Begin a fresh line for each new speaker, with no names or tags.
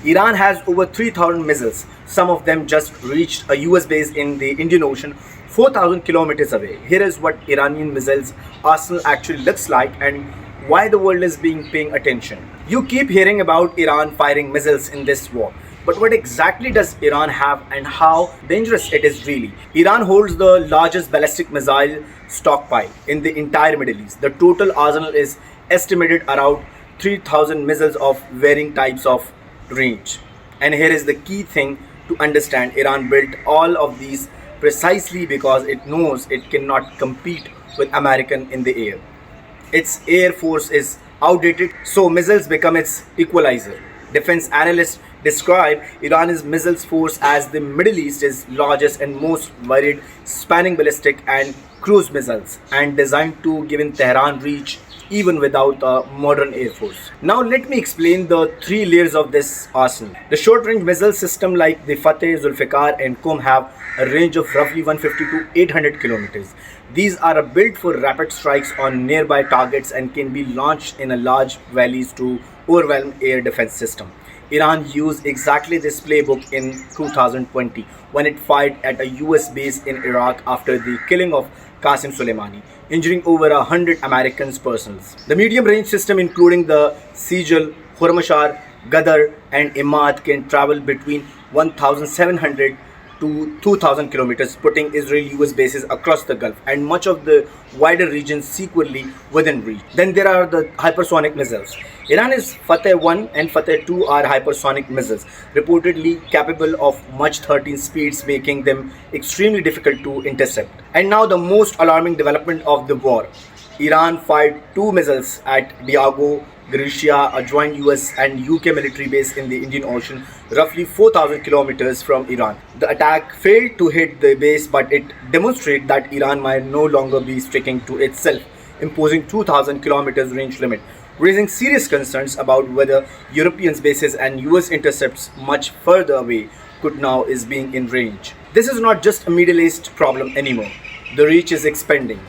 Iran has over 3,000 missiles. Some of them just reached a US base in the Indian Ocean 4,000 kilometers away. Here is what Iranian missiles arsenal actually looks like and why the world is paying attention. You keep hearing about Iran firing missiles in this war. But what exactly does Iran have and how dangerous it is really? Iran holds the largest ballistic missile stockpile in the entire Middle East. The total arsenal is estimated around 3,000 missiles of varying types of range. And here is the key thing to understand. Iran built all of these precisely because it knows it cannot compete with American in the air. Its air force is outdated, so missiles become its equalizer. Defense analysts describe Iran's missiles force as the Middle East's largest and most varied, spanning ballistic and cruise missiles, and designed to give Tehran reach even without a modern air force. Now let me explain the three layers of this arsenal. The short-range missile system like the Fateh, Zulfikar and Qum have a range of roughly 150 to 800 kilometers. These are built for rapid strikes on nearby targets and can be launched in a large valleys to overwhelm air defense system. Iran used exactly this playbook in 2020 when it fired at a US base in Iraq after the killing of Qasem Soleimani, injuring over 100 American personnel. The medium-range system, including the Sijal, Hormashar, Gadar and Imad, can travel between 1,700 to 2,000 kilometers, putting Israel-US bases across the Gulf and much of the wider region securely within reach. Then there are the hypersonic missiles. Iran's Fateh 1 and Fateh 2 are hypersonic missiles, reportedly capable of Mach 13 speeds, making them extremely difficult to intercept. And now the most alarming development of the war. Iran fired two missiles at Diago Garcia, a joint US and UK military base in the Indian Ocean, roughly 4,000 kilometers from Iran. The attack failed to hit the base, but it demonstrated that Iran might no longer be sticking to its self-imposing 2,000 kilometers range limit, raising serious concerns about whether European bases and US intercepts much further away could now is being in range. This is not just a Middle East problem anymore. The reach is expanding.